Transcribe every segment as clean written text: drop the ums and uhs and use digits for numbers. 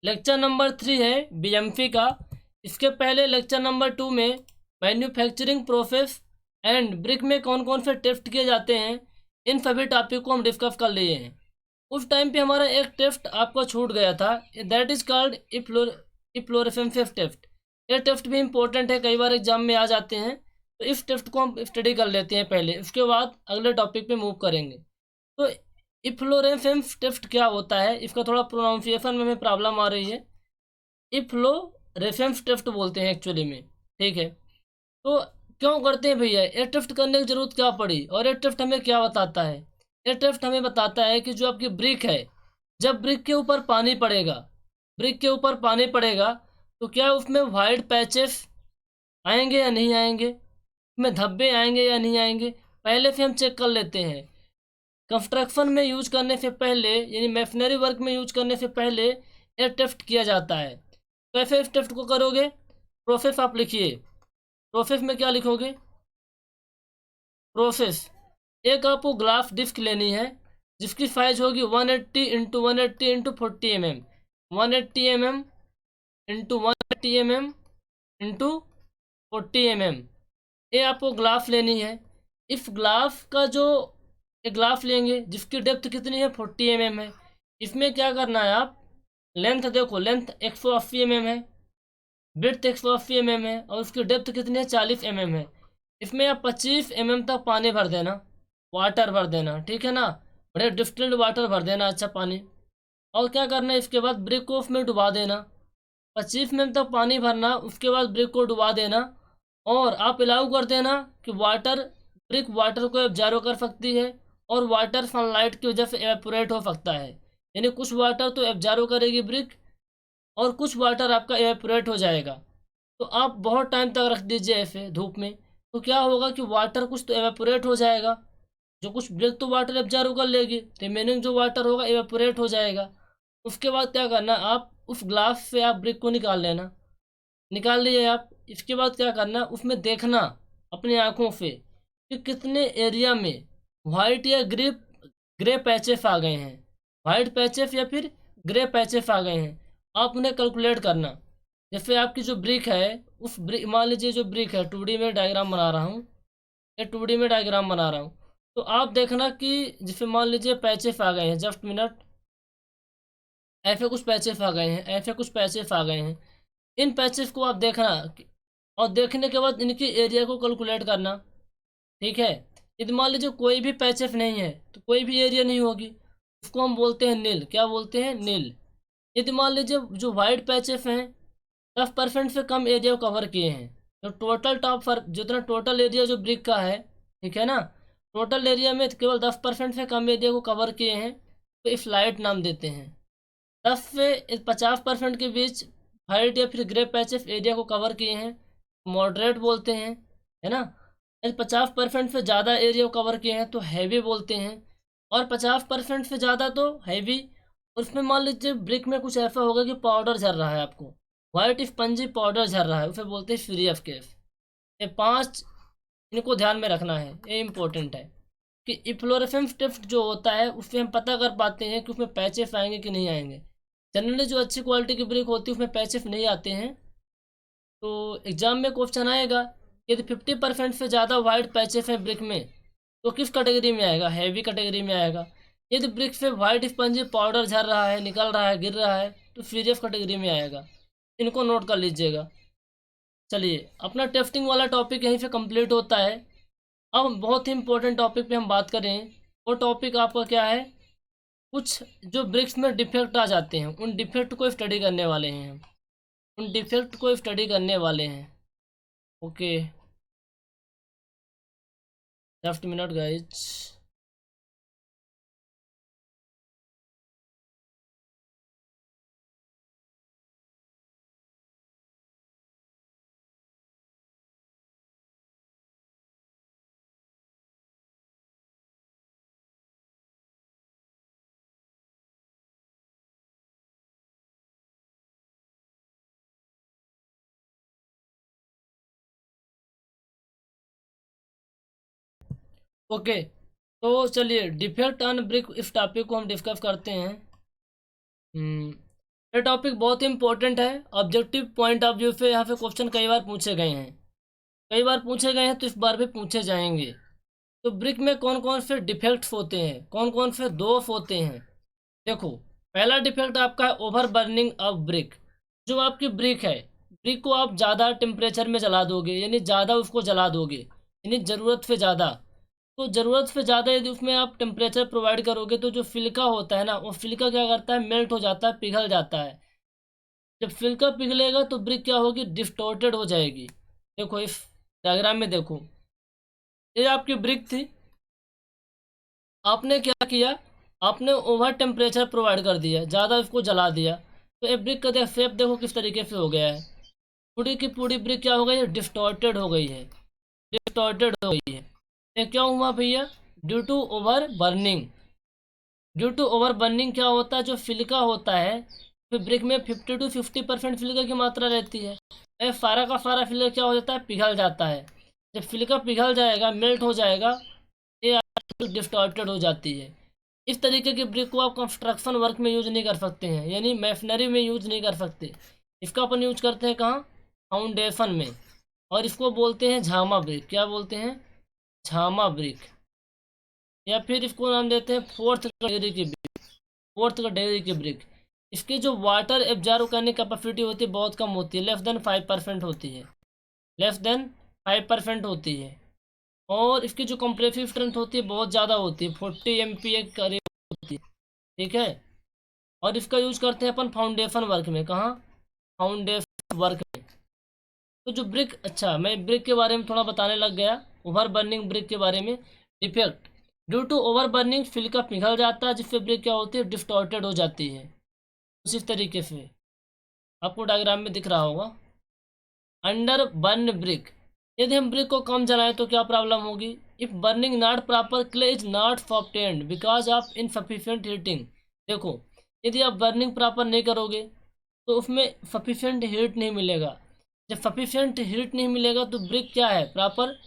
Lecture number 3 है BMP का। इसके पहले लेक्चर नंबर 2 में मैन्युफैक्चरिंग प्रोसेस एंड ब्रिक में कौन कौन से टेस्ट किए जाते हैं, इन सभी टॉपिक को हम डिस्कस कर लिए हैं। उस टाइम पे हमारा एक टेस्ट आपको छूट गया था, that is called efflorescence test. ये टेस्ट भी इंपॉर्टेंट है, कई बार एग्जाम में आ जाते हैं, तो इस टेस्ट को हम स्टडी कर लेते हैं पहले, उसके बाद अगले टॉपिक पे मूव करेंगे। तो इफ्लोरेसेंस टेस्ट क्या होता है, इसका थोड़ा प्रोनाउंसिएशन में हमें प्रॉब्लम आ रही है। इफ्लोरेसेंस टेस्ट बोलते हैं एक्चुअली में, ठीक है। तो क्यों करते हैं भैया, ये टेस्ट करने की जरूरत क्या पड़ी, और ये टेस्ट हमें क्या बताता है? ये टेस्ट हमें बताता है कि जो आपकी ब्रिक है, जब ब्रिक के ऊपर पानी पड़ेगा, ब्रिक के ऊपर पानी पड़ेगा, तो क्या उसमें वाइट पैचेस आएंगे या नहीं आएंगे, उसमें धब्बे आएंगे या नहीं आएंगे, पहले से हम चेक कर लेते हैं। कंस्ट्रक्शन में यूज करने से पहले, यानी मेशनरी वर्क में यूज करने से पहले ये टेस्ट किया जाता है। कैसे इस टेस्ट को करोगे? प्रोसेस आप लिखिए। प्रोसेस में क्या लिखोगे? प्रोसेस, एक आपको ग्लास डिस्क लेनी है जिसकी साइज होगी 180 into 180 into 40 mm, 180 mm into 180 mm into 40 mm। ये आपको ग्लास लेनी है। इस ग्लास का जो एक ग्लास लेंगे जिसकी डेप्थ कितनी है, 40 mm है। इसमें क्या करना है, आप लेंथ देखो, लेंथ 180 mm है, ब्रेड्थ 180 mm है, और उसकी डेप्थ कितनी है, 40 mm है। इसमें आप 25 mm तक पानी भर देना, वाटर भर देना, ठीक है ना, बड़े डिस्टिल्ड वाटर भर देना, अच्छा पानी। और क्या करना है, इसके बाद ब्रिक को उसमें डुबा देना, 25 mm तक पानी भरना, उसके बाद ब्रिक को डुबा देना। और आप अलाउ कर देना कि वाटर, ब्रिक वाटर को एब्जॉर्ब कर सकती है, और वाटर सनलाइट की वजह से एवेपोरेट हो सकता है, यानी कुछ वाटर तो एब्जॉर्ब करेगी ब्रिक, और कुछ वाटर आपका एवेपोरेट हो जाएगा। तो आप बहुत टाइम तक रख दीजिए ऐसे धूप में, तो क्या होगा कि वाटर कुछ तो एवेपोरेट हो जाएगा, जो कुछ ब्रिक तो वाटर एब्जॉर्ब कर लेगी, रिमेनिंग जो वाटर होगा एवेपोरेट हो जाएगा। उसके बाद क्या करना, आप उस ग्लास से आप ब्रिक को निकाल लेना, निकाल लिए आप। इसके बाद क्या करना, उसमें देखना अपनी आंखों से कि कितने एरिया में वाइट या ग्रे पैचेस आ गए हैं, वाइट पैचेस या फिर ग्रे पैचेस आ गए हैं। आप उन्हें कैलकुलेट करना। जैसे आपकी जो ब्रिक है, उस ब्रिक, मान लीजिए जो ब्रिक है, 2D में डायग्राम बना रहा हूँ, ये 2D में डायग्राम बना रहा हूँ, तो आप देखना कि जैसे मान लीजिए पैचेस आ गए हैं, जस्ट मिनट, ऐसे कुछ पैचेस आ गए हैं, ऐसे कुछ पैचेस आ गए हैं। इन पैचेस को आप देखना और देखने के बाद इनकी एरिया को कैलकुलेट करना, ठीक है। यदि मान लीजिए कोई भी पैचेस नहीं है तो कोई भी एरिया नहीं होगी, उसको हम बोलते हैं नील। क्या बोलते हैं? नील। यदि मान लीजिए जो वाइट पैचेस हैं 10% से कम एरिया को कवर किए हैं, तो टोटल टॉप फर्क जितना टोटल एरिया जो ब्रिक का है, ठीक है ना, टोटल एरिया में केवल 10% से कम एरिया को कवर किए हैं, तो इस लाइट नाम देते हैं। 10 से 50% के बीच वाइट या फिर ग्रे पैचेस एरिया को कवर किए हैं, मॉडरेट बोलते हैं, है ना। यदि 50% से ज़्यादा एरिया को कवर किए हैं तो हैवी बोलते हैं, और 50% से ज़्यादा तो हैवी। और उसमें मान लीजिए ब्रिक में कुछ ऐसा होगा कि पाउडर झर रहा है, आपको वाइट स्पंजी पाउडर झर रहा है, उसे बोलते हैं फ्री ऑफ केस। ये 5 इनको ध्यान में रखना है, ये इम्पोर्टेंट है कि इफ्लोरेसेंस टेस्ट जो होता है उससे हम पता कर पाते हैं कि उसमें पैचेस आएंगे कि नहीं आएंगे। जनरली जो अच्छी क्वालिटी की ब्रिक होती है उसमें पैचेस नहीं आते हैं। तो एग्जाम में क्वेश्चन आएगा, यदि 50% से ज़्यादा वाइट पैचेस हैं ब्रिक में, तो किस कैटेगरी में आएगा? हैवी कैटेगरी में आएगा। यदि ब्रिक से वाइट स्पंजी पाउडर झर रहा है, निकल रहा है, गिर रहा है, तो सीरियस कैटेगरी में आएगा। इनको नोट कर लीजिएगा। चलिए, अपना टेस्टिंग वाला टॉपिक यहीं से कंप्लीट होता है। अब बहुत ही इंपॉर्टेंट टॉपिक पे हम बात करें, वो टॉपिक आपका क्या है, कुछ जो ब्रिक्स में डिफेक्ट आ जाते हैं, उन डिफेक्ट को स्टडी करने वाले हैं हम, उन डिफेक्ट को स्टडी करने वाले हैं। Okay, just minute guys. Okay, तो चलिए डिफेक्ट ऑन ब्रिक इस टॉपिक को हम डिस्कस करते हैं। ये टॉपिक बहुत ही इंपॉर्टेंट है, ऑब्जेक्टिव पॉइंट ऑफ व्यू से यहाँ पे क्वेश्चन कई बार पूछे गए हैं, कई बार पूछे गए हैं, तो इस बार भी पूछे जाएंगे। तो ब्रिक में कौन कौन से डिफेक्ट्स होते हैं, कौन कौन से दोष होते हैं। देखो, पहला डिफेक्ट आपका है ओवर बर्निंग ऑफ ब्रिक। जो आपकी ब्रिक है, ब्रिक को आप ज़्यादा टेम्परेचर में जला दोगे, यानी ज़्यादा उसको जला दोगे, यानी ज़रूरत से ज़्यादा। तो ज़रूरत से ज़्यादा यदि उसमें आप टेम्परेचर प्रोवाइड करोगे तो जो सिलिका होता है ना, वो सिलिका क्या करता है, मेल्ट हो जाता है, पिघल जाता है। जब सिलिका पिघलेगा तो ब्रिक क्या होगी, डिस्टॉर्टेड हो जाएगी। देखो इस डायग्राम में देखो, ये आपकी ब्रिक थी, आपने क्या किया, आपने ओवर टेम्परेचर प्रोवाइड कर दिया, ज़्यादा इसको जला दिया, तो ये ब्रिक का शेप देखो किस तरीके से हो गया है। पूरी की पूरी ब्रिक क्या हो गई है, डिस्टॉर्टेड हो गई है, डिस्टॉर्टेड हो गई है। ये क्या हुआ भैया, due to over burning. Due to over burning क्या होता है, जो सिलिका होता है, फिर ब्रिक में 50 to 50% सिलिका की मात्रा रहती है। ये सारा का सारा सिलिका क्या हो जाता है, पिघल जाता है। जब सिलिका पिघल जाएगा, मेल्ट हो जाएगा, ये डिस्टॉर्टेड हो जाती है। इस तरीके की ब्रिक को आप कंस्ट्रक्शन वर्क में यूज नहीं कर सकते हैं, यानी मैशनरी में यूज नहीं कर सकते। इसका अपन यूज करते हैं कहाँ, फाउंडेशन में, और इसको बोलते हैं झामा ब्रिक। क्या बोलते हैं, झामा ब्रिक, या फिर इसको नाम देते हैं फोर्थ कैटेगरी की ब्रिक, फोर्थ कैटेगरी की ब्रिक। इसकी जो वाटर एब्जॉर्व करने की कैपेसिटी होती है बहुत कम होती है, लेस देन 5% होती है, लेस देन 5% होती है। और इसकी जो कंप्रेसिव स्ट्रेंथ होती है बहुत ज़्यादा होती है, 40 MPa के करीब होती है, ठीक है। और इसका यूज करते हैं अपन फाउंडेशन वर्क में, कहाँ, फाउंडेशन वर्क में। तो जो ब्रिक, अच्छा मैं ब्रिक के बारे में थोड़ा बताने लग गया, ओवर बर्निंग ब्रिक के बारे में। Defect, due to over burning silica पिघल जाता है, जिससे ब्रिक क्या होती है, डिस्टॉर्टेड हो जाती है। उसी तरीके से आपको डायग्राम में दिख रहा होगा। अंडर बर्न ब्रिक, यदि हम ब्रिक को कम जलाएं तो क्या प्रॉब्लम होगी, if burning not proper clay is not obtained because of insufficient heating. देखो, यदि आप बर्निंग प्रॉपर नहीं करोगे तो उसमें सफिशिएंट हीट नहीं मिलेगा। जब सफिशिएंट हीट नहीं मिलेगा तो ब्रिक क्या है, प्रॉपर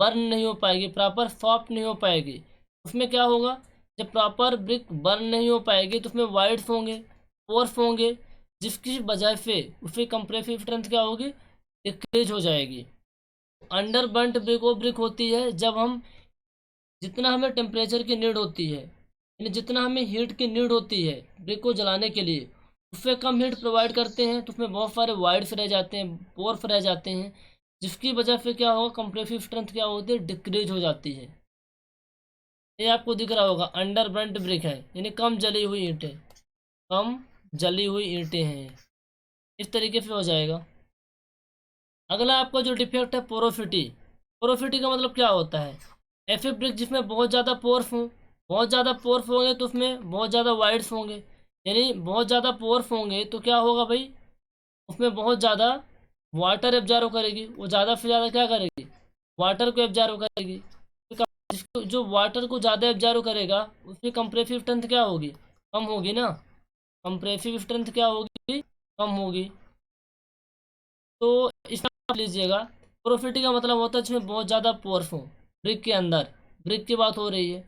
बर्न नहीं हो पाएगी, प्रॉपर सॉफ्ट नहीं हो पाएगी। उसमें क्या होगा, जब प्रॉपर ब्रिक बर्न नहीं हो पाएगी तो उसमें वाइड्स होंगे, पोर्स होंगे, जिसकी वजह से उसकी कंप्रेसिव स्ट्रेंथ क्या होगी, डिक्रीज हो जाएगी। अंडर बर्न्ट ब्रिक वो ब्रिक होती है जब हम, जितना हमें टेम्परेचर की नीड होती है, यानी जितना हमें हीट की नीड होती है ब्रिक को जलाने के लिए, उससे कम हीट प्रोवाइड करते हैं, तो उसमें बहुत सारे वाइड्स रह जाते हैं, पोर्स रह जाते हैं, जिसकी वजह से क्या होगा, कंप्रेसिव स्ट्रेंथ क्या होती है, डिक्रीज हो जाती है। ये आपको दिख रहा होगा, अंडर बर्न्ट ब्रिक है, यानी कम जली हुई ईंटें, कम जली हुई ईंटें हैं, इस तरीके से हो जाएगा। अगला आपका जो डिफेक्ट है, पोरोसिटी। पोरोसिटी का मतलब क्या होता है, ऐसे ब्रिक जिसमें बहुत ज़्यादा पोर्स हों, बहुत ज़्यादा पोर्स होंगे तो उसमें बहुत ज़्यादा वाइड्स होंगे, यानी बहुत ज़्यादा पोर्स होंगे तो क्या होगा भाई, उसमें बहुत ज़्यादा वाटर एब्जॉर्व करेगी, वो ज़्यादा से ज़्यादा क्या करेगी, वाटर को एब्जॉर्व करेगी। जिसको जो वाटर को ज़्यादा एब्जॉर्व करेगा उसकी कंप्रेसिव स्ट्रेंथ क्या होगी, कम होगी ना, कंप्रेसिव स्ट्रेंथ क्या होगी, कम होगी। तो इसमें आप लीजिएगा, पोरोसिटी का मतलब होता है जिसमें बहुत ज़्यादा पोर्स हो, ब्रिक के अंदर, ब्रिक की बात हो रही है।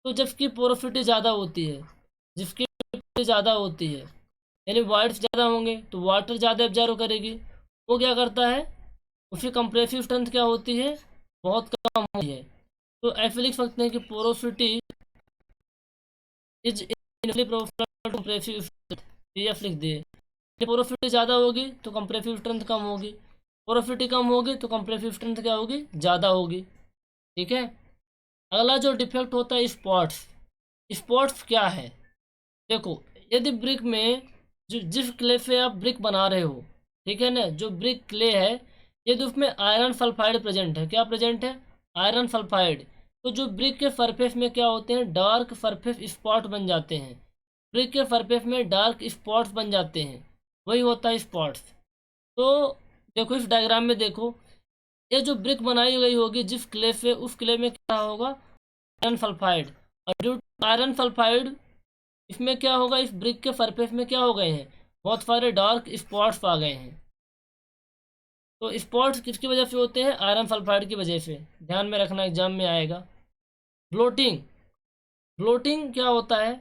तो जबकि पोरोसिटी ज़्यादा होती है, जिसकी पोरोसिटी ज़्यादा होती है, यानी वाइड्स ज़्यादा होंगे तो वाटर ज़्यादा एब्जॉर्व करेगी, वो क्या करता है, उसकी कंप्रेसिव स्ट्रेंथ क्या होती है, बहुत कम होती है। तो ऐसे लिख सकते हैं कि porosity is compressive strength, PF लिख दिए। पोरोसिटी ज़्यादा होगी तो कंप्रेसिव स्ट्रेंथ कम होगी, पोरोसिटी कम होगी तो कंप्रेसिव स्ट्रेंथ क्या होगी, ज़्यादा होगी, ठीक है। अगला जो डिफेक्ट होता है, स्पॉट्स। स्पॉट्स क्या है, देखो, यदि ब्रिक में जो जिस क्ले से आप ब्रिक बना रहे हो, ठीक है ना, जो ब्रिक क्ले है, यदि उसमें आयरन सल्फाइड प्रेजेंट है, क्या प्रेजेंट है, आयरन सल्फाइड, तो जो ब्रिक के सरफेस में क्या होते हैं, डार्क सरफेस स्पॉट बन जाते हैं, ब्रिक के सरफेस में डार्क स्पॉट्स बन जाते हैं, वही होता है स्पॉट्स। तो देखो इस डायग्राम में देखो, ये जो ब्रिक बनाई गई होगी जिस क्ले से, उस क्ले में क्या होगा, आयरन सल्फाइड, और ड्यू टू आयरन सल्फाइड इसमें क्या होगा, इस ब्रिक के सरफेस में क्या हो गए हैं, बहुत सारे डार्क स्पॉट्स आ गए हैं। तो स्पॉट्स किसकी वजह से होते हैं, आयरन सल्फाइड की वजह से, ध्यान में रखना, एग्जाम में आएगा। ब्लोटिंग, ब्लोटिंग क्या होता है,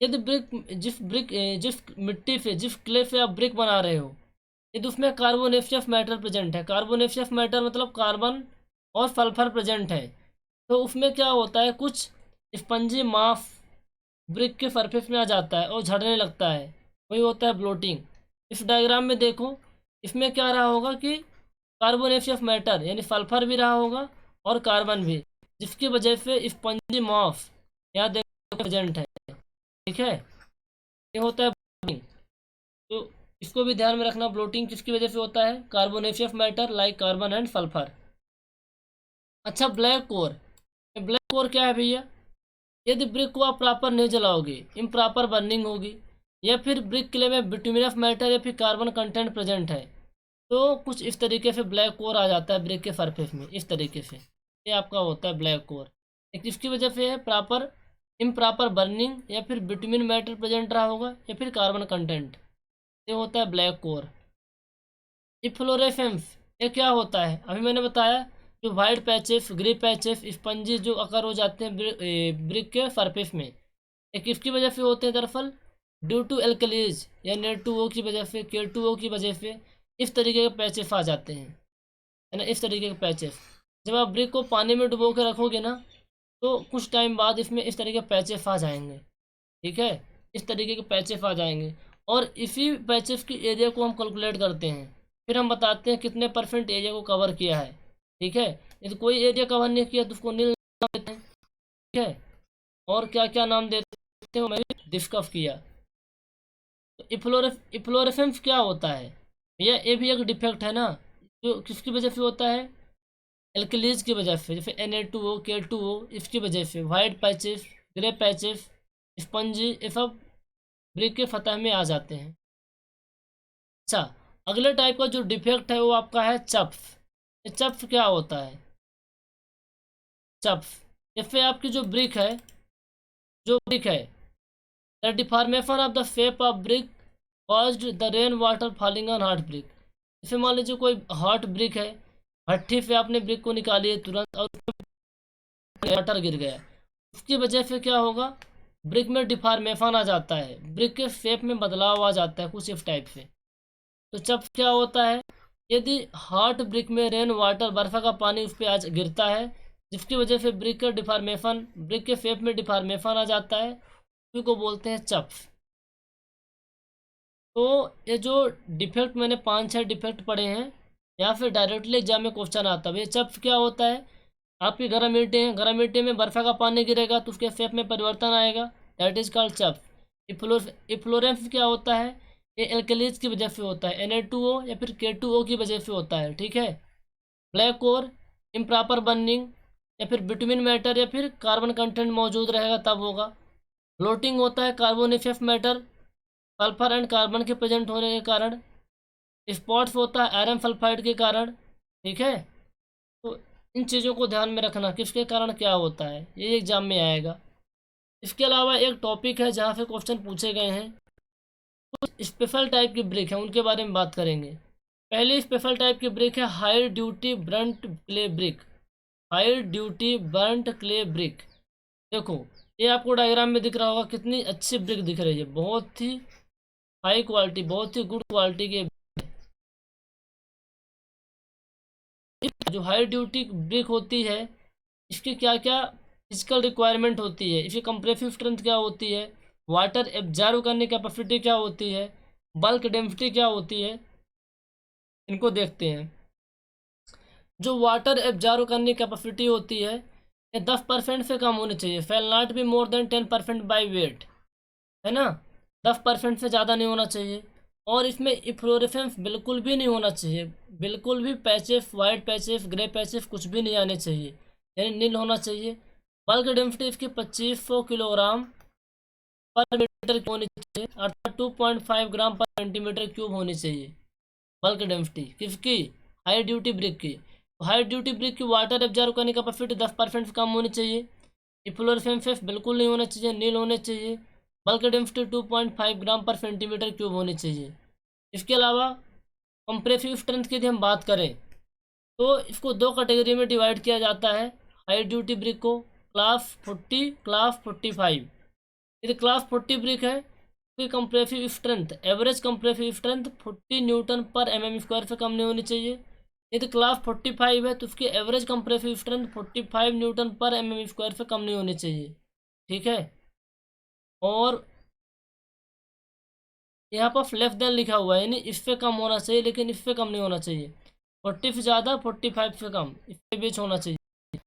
यदि जिस मिट्टी पे, जिस क्ले पे आप ब्रिक बना रहे हो, यदि उसमें कार्बोनेशियस मैटर प्रेजेंट है, कार्बोनेशियस मैटर मतलब कार्बन और सल्फर प्रेजेंट है, तो उसमें क्या होता है, कुछ स्पंजी मास ब्रिक के सरफेस में आ जाता है और झड़ने लगता है, वही होता है ब्लोटिंग। इस डायग्राम में देखो, इसमें क्या रहा होगा कि कार्बोनेशियस मैटर यानी सल्फर भी रहा होगा और कार्बन भी, जिसकी वजह से स्पंजी मास यहाँ देखो प्रेजेंट है। ठीक है, ये होता है ब्लोटिंग। तो इसको भी ध्यान में रखना, ब्लोटिंग किसकी वजह से होता है, carbonaceous matter like carbon and sulphur. अच्छा, ब्लैक कोर। ब्लैक कोर क्या है भैया, यदि ब्रिक को आप प्रॉपर नहीं जलाओगे, इम्प्रॉपर बर्निंग होगी, या फिर ब्रिक क्ले में बिटुमिनस मैटर या फिर कार्बन कंटेंट प्रेजेंट है, तो कुछ इस तरीके से ब्लैक कोर आ जाता है ब्रिक के सरफेस में, इस तरीके से ये आपका होता है ब्लैक कोर। एक किसकी वजह से है, प्रॉपर इम्प्रॉपर बर्निंग या फिर बिटुमिन मैटर प्रेजेंट रहा होगा या फिर कार्बन कंटेंट, ये होता है ब्लैक कोर। इफ्लोरेसेंस, ये क्या होता है, अभी मैंने बताया, जो white patches, grey patches, spongy जो अकर हो जाते हैं ब्रिक के सरफेस में, ये किसकी वजह से होते हैं, दरअसल ड्यू टू एल्कलीज या N2O की वजह से, K2O की वजह से इस तरीके के पैचेस आ जाते हैं, है ना, इस तरीके के पैचेस। जब आप ब्रिक को पानी में डुबो के रखोगे ना, तो कुछ टाइम बाद इसमें इस तरीके के पैचेस आ जाएंगे। ठीक है, इस तरीके के पैचेस आ जाएंगे, और इसी पैचेस की एरिया को हम कैलकुलेट करते हैं, फिर हम बताते हैं कितने परसेंट एरिया को कवर किया है। ठीक है, यदि कोई एरिया कवर नहीं किया तो उसको नील नाम देते हैं। ठीक है, और क्या क्या नाम देते हैं मैं भी डिस्कस किया। तो इफ्लोरेसेंस क्या होता है, ये भी एक डिफेक्ट है ना, जो किसकी वजह से होता है, एल्कलीज की वजह से, जैसे Na2O, K2O, इसकी वजह से white patches, grey patches, spongy, ये सब ब्रिक के फतह में आ जाते हैं। अच्छा, अगले टाइप का जो डिफेक्ट है वो आपका है चप्स। ये चप्स क्या होता है, चप्स, जैसे आपकी जो ब्रिक है, the deformation of the shape of brick caused the rain water falling on hard brick. जैसे मान लीजिए कोई हॉट ब्रिक है, भट्ठी से आपने ब्रिक को निकाली है तुरंत और वाटर गिर गया, उसकी वजह से क्या होगा, ब्रिक में डिफॉर्मेशन आ जाता है, ब्रिक के शेप में बदलाव आ जाता है कुछ इस टाइप से। तो जब क्या होता है, यदि हॉट ब्रिक में रेन वाटर, बर्फा का पानी उस पर आज गिरता है, जिसकी वजह से ब्रिक का डिफॉर्मेशन, ब्रिक के शेप में डिफॉर्मेशन आ जाता है, उसी को बोलते हैं चप्स। तो ये जो डिफेक्ट मैंने 5-6 डिफेक्ट पढ़े हैं, या फिर डायरेक्टली एग्जाम में क्वेश्चन आता है, ये चप्स क्या होता है, आपकी गर्म ईंटें हैं, गर्म ईंटें में बर्फा का पानी गिरेगा तो उसके शेप में परिवर्तन आएगा, दैट इज कॉल्ड चप्स। इफ्लोरेंस क्या होता है, ये एल्कलीज की वजह से होता है, Na2O या फिर K2O की वजह से होता है। ठीक है, ब्लैक कोर, इम्प्रॉपर बर्निंग या फिर बिटुमिन मैटर या फिर कार्बन कंटेंट मौजूद रहेगा तब होगा। ब्लोटिंग होता है carbonaceous matter, sulphur and carbon के प्रेजेंट होने के कारण। स्पॉट्स होता है आयरन सल्फाइड के कारण। ठीक है, तो इन चीज़ों को ध्यान में रखना, किसके कारण क्या होता है, ये एग्जाम में आएगा। इसके अलावा एक टॉपिक है जहाँ से क्वेश्चन पूछे गए हैं, कुछ स्पेशल टाइप की ब्रिक है, उनके बारे में बात करेंगे। पहली स्पेशल टाइप की ब्रिक है high duty Brunt clay brick. High duty burnt clay brick, देखो ये आपको डायग्राम में दिख रहा होगा, कितनी अच्छी ब्रिक दिख रही है, बहुत ही हाई क्वालिटी, बहुत ही गुड क्वालिटी की। जो हाई ड्यूटी ब्रिक होती है, इसकी क्या क्या फिजिकल रिक्वायरमेंट होती है, इसकी कंप्रेसिव स्ट्रेंथ क्या होती है, वाटर एब्जॉर्व करने की कैपेसिटी क्या होती है, बल्क डेंसिटी क्या होती है, इनको देखते हैं। जो वाटर एब्जॉर्व करने की कैपेसिटी होती है, ये 10% से कम होनी चाहिए, fail not be more than 10% by wait, है ना, 10% से ज़्यादा नहीं होना चाहिए। और इसमें इफ्लोरेसेंस बिल्कुल भी नहीं होना चाहिए, बिल्कुल भी patches, white patches, grey patches कुछ भी नहीं आने चाहिए, यानी नील होना चाहिए। बल्क डेंसिटी इसकी 2500 किलोग्राम पर मीटर क्यूब होनी चाहिए, अर्थात 2.5 ग्राम पर सेंटीमीटर क्यूब होनी चाहिए बल्क डेंसिटी किसकी, हाई ड्यूटी ब्रिक की। हाई ड्यूटी ब्रिक की वाटर एब्जॉर्व करने की कैपेसिटी 10% से कम होनी चाहिए, इफ्लोरेसेंस बिल्कुल नहीं होना चाहिए, नील होने चाहिए, बल्क डेंसिटी 2.5 ग्राम पर सेंटीमीटर क्यूब होनी चाहिए। इसके अलावा कंप्रेसिव स्ट्रेंथ की यदि हम बात करें, तो इसको दो कैटेगरी में डिवाइड किया जाता है हाई ड्यूटी ब्रिक को, क्लास 40, क्लास 45। यदि क्लास 40 ब्रिक है तो compressive strength, average compressive strength 40 Newton पर एमएम स्क्वायर से कम नहीं होनी चाहिए। यदि क्लास 45 है तो उसकी एवरेज कंप्रेसिव स्ट्रेंथ 45 न्यूटन पर एमएम स्क्वायर से कम नहीं होनी चाहिए। ठीक है, और यहाँ पर लेस देन लिखा हुआ है, यानी इससे कम होना चाहिए लेकिन इससे कम नहीं होना चाहिए। 40 से ज़्यादा, 45 से कम, इसके बीच होना चाहिए।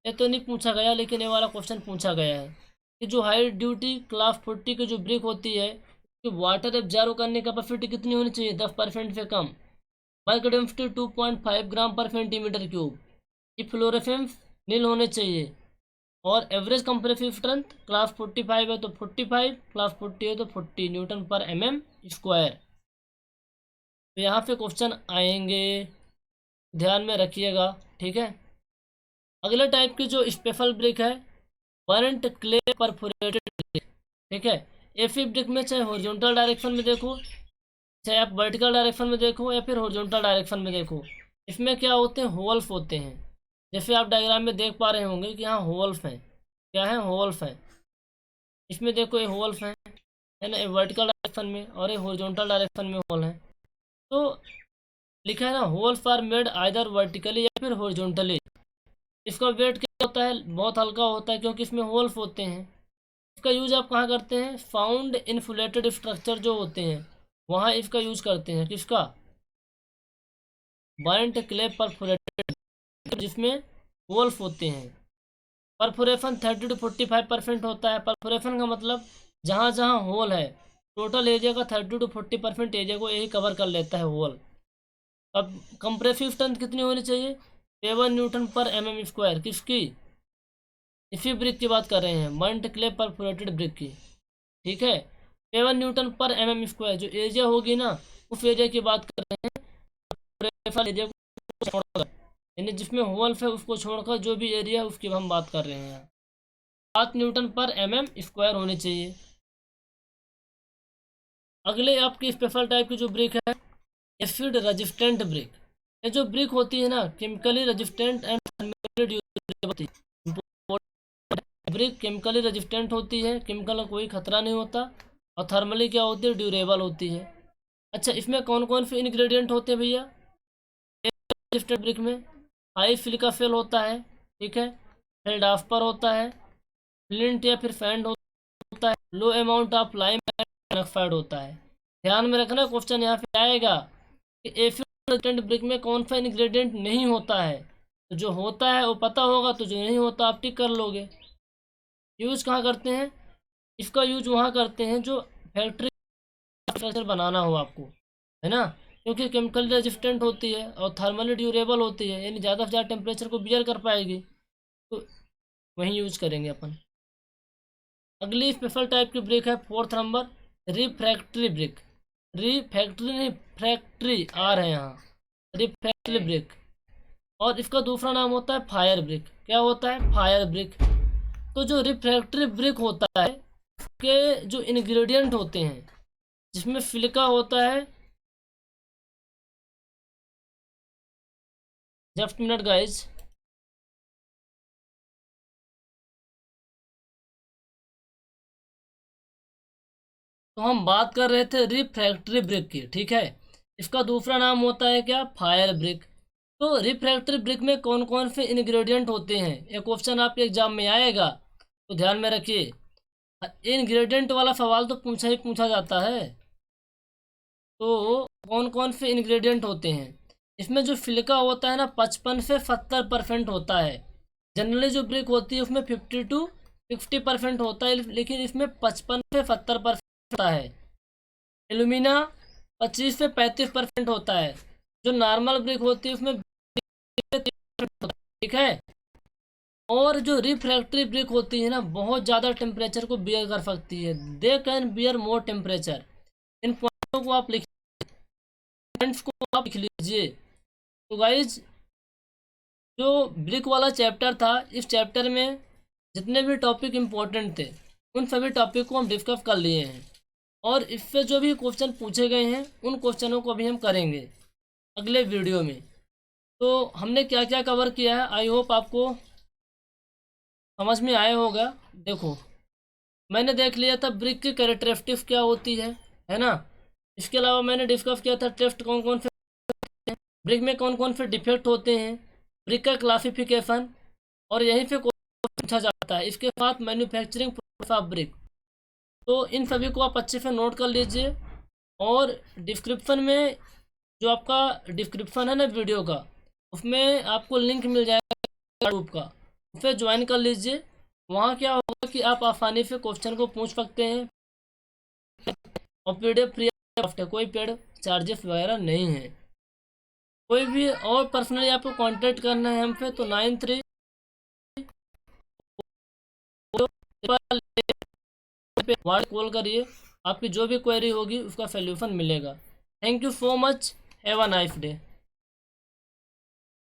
ये तो नहीं पूछा गया लेकिन ये वाला क्वेश्चन पूछा गया है कि जो हाई ड्यूटी क्लास 40 की जो ब्रिक होती है कि वाटर एब्जॉर्व करने की कैपेसिटी कितनी होनी चाहिए, 10% से कम। बल्क डेंसिटी 2.5 ग्राम पर सेंटीमीटर क्यूब। इफ्लोरेसेंस नील होने चाहिए। और एवरेज कंप्रेसिव स्ट्रेंथ क्लास 45 है तो 45, क्लास 40 है तो 40 न्यूटन पर एमएम स्क्वायर। तो यहाँ पे क्वेश्चन आएंगे, ध्यान में रखिएगा। ठीक है, अगले टाइप की जो स्पेशल ब्रिक है बर्न्ट क्ले परफोरेटेड ब्रिक। ठीक है, एफी ब्रिक में चाहे हॉरिजॉन्टल डायरेक्शन में देखो, चाहे आप वर्टिकल डायरेक्शन में देखो या फिर हॉरिजॉन्टल डायरेक्शन में देखो, इसमें क्या होते हैं, होल्स होते हैं। जैसे आप डायग्राम में देख पा रहे होंगे कि यहाँ होल्स हैं, क्या है, होल्स हैं। इसमें देखो ये होल्स हैं, है ना, वर्टिकल डायरेक्शन में, और ये हॉरिजॉन्टल डायरेक्शन में होल है। तो लिखा है ना, holes are made either vertically या फिर हॉरिजॉन्टली। इसका वेट क्या होता है, बहुत हल्का होता है क्योंकि इसमें होल्स होते हैं। इसका यूज आप कहाँ करते हैं, फाउंड इन्सुलेटेड स्ट्रक्चर जो होते हैं वहाँ इसका यूज करते हैं। किसका, बर्न्ट क्ले परफोरेटेड, जिसमें होल्स होते हैं। परफोरेशन 30 to 45% होता है। परफोरेशन का मतलब जहाँ जहाँ होल है, टोटल एरिया का 30 to 40% एरिया को यही कवर कर लेता है होल। अब कंप्रेसिव स्ट्रेंथ कितनी होनी चाहिए, 7 न्यूटन पर एमएम स्क्वायर। किसकी, इसी ब्रिक की बात कर रहे हैं, बर्न्ट क्ले परफोरेटेड ब्रिक की। ठीक है, 7 न्यूटन पर एमएम स्क्वायर जो एरिया होगी ना, उस एरिया की बात कर रहे हैं। एरिया को छोड़कर, यानी जिसमें होल्स है उसको छोड़कर जो भी एरिया है उसकी हम बात कर रहे हैं। 7 न्यूटन पर एमएम स्क्वायर होनी चाहिए। अगले आपकी स्पेशल टाइप की जो ब्रिक है, एसिड रेजिस्टेंट ब्रिक। ये जो ब्रिक होती है ना, chemically resistant and durable. Brick chemically resistant होती है, केमिकल का कोई खतरा नहीं होता, और थर्मली क्या होती है, ड्यूरेबल होती है। अच्छा, इसमें कौन कौन से इंग्रेडिएंट होते हैं भैया रेजिस्टेंट ब्रिक में, हाई सिलिका फेल होता है। ठीक है, फेल्डास्पर होता है, फ्लिंट या फिर सैंड होता है, लो अमाउंट ऑफ लाइम ऑक्साइड होता है। ध्यान में रखना, क्वेश्चन यहाँ पे आएगा कि एसिड रेजिस्टेंट ब्रिक में कौन सा इंग्रेडिएंट नहीं होता है। तो जो होता है वो पता होगा, तो जो नहीं होता आप टिक कर लोगे। यूज कहाँ करते हैं, इसका यूज वहाँ करते हैं जो फैक्ट्री स्ट्रक्चर बनाना हो आपको, है ना, क्योंकि केमिकल रेजिस्टेंट होती है और थर्मली ड्यूरेबल होती है, यानी ज़्यादा से ज़्यादा टेम्परेचर को बियर कर पाएगी, तो वहीं यूज करेंगे अपन। अगली स्पेशल टाइप की ब्रिक है 4th number, refractory brick. Refractory नहीं, फैक्ट्री आर है यहाँ, रिफ्रैक्टरी ब्रिक। और इसका दूसरा नाम होता है फायर ब्रिक। क्या होता है, फायर ब्रिक। तो जो रिफ्रैक्टरी ब्रिक होता है के जो इंग्रेडिएंट होते हैं, जिसमें सिलिका होता है, जस्ट मिनट गाइज, तो हम बात कर रहे थे रिफ्रैक्टरी ब्रिक की। ठीक है, इसका दूसरा नाम होता है क्या, फायर ब्रिक। तो रिफ्रैक्टरी ब्रिक में कौन कौन से इंग्रेडिएंट होते हैं, ये क्वेश्चन आपके एग्जाम में आएगा, तो ध्यान में रखिए। इंग्रेडिएंट वाला सवाल तो पूछा ही पूछा जाता है। तो कौन कौन से इंग्रेडिएंट होते हैं, इसमें जो सिलिका होता है ना 55 से 70% होता है। जनरली जो ब्रिक होती है उसमें 50 to 60% होता है, लेकिन इसमें 55 से 70% होता है। एल्यूमिना 25 से 35% होता है। जो नॉर्मल ब्रिक होती है उसमें 30% होता है। ठीक है, और जो रिफ्रैक्टरी ब्रिक होती है ना, बहुत ज़्यादा टेम्परेचर को बियर कर सकती है, they can bear more temperature. इन पॉइंटों को आप लिख लीजिए। तो गाइज, जो ब्रिक वाला चैप्टर था, इस चैप्टर में जितने भी टॉपिक इम्पोर्टेंट थे उन सभी टॉपिक को हम डिस्कस कर लिए हैं, और इससे जो भी क्वेश्चन पूछे गए हैं उन क्वेश्चनों को अभी हम करेंगे अगले वीडियो में। तो हमने क्या क्या कवर किया है, आई होप आपको समझ में आया होगा। देखो, मैंने देख लिया था ब्रिक की कैरेक्टरिस्टिक्स क्या होती है ना। इसके अलावा मैंने डिस्कस किया था टेस्ट कौन कौन से, ब्रिक में कौन कौन से डिफेक्ट होते हैं, ब्रिक का क्लासिफिकेशन, और यहीं पे पूछा जाता है। इसके साथ मैन्युफैक्चरिंग प्रोसेस ऑफ ब्रिक। तो इन सभी को आप अच्छे से नोट कर लीजिए, और डिस्क्रिप्शन में जो आपका डिस्क्रिप्शन है ना वीडियो का, उसमें आपको लिंक मिल जाएगा ग्रुप का, उस पर ज्वाइन कर लीजिए। वहाँ क्या होगा कि आप आसानी से क्वेश्चन को पूछ सकते हैं, और पीडीएफ फ्री ऑफ है, कोई पेड चार्जेस वगैरह नहीं है। कोई भी और पर्सनली आपको कांटेक्ट करना है हमसे तो 93 पे कॉल करिए, आपकी जो भी क्वेरी होगी उसका सोल्यूशन मिलेगा। Thank you so much, have a nice day.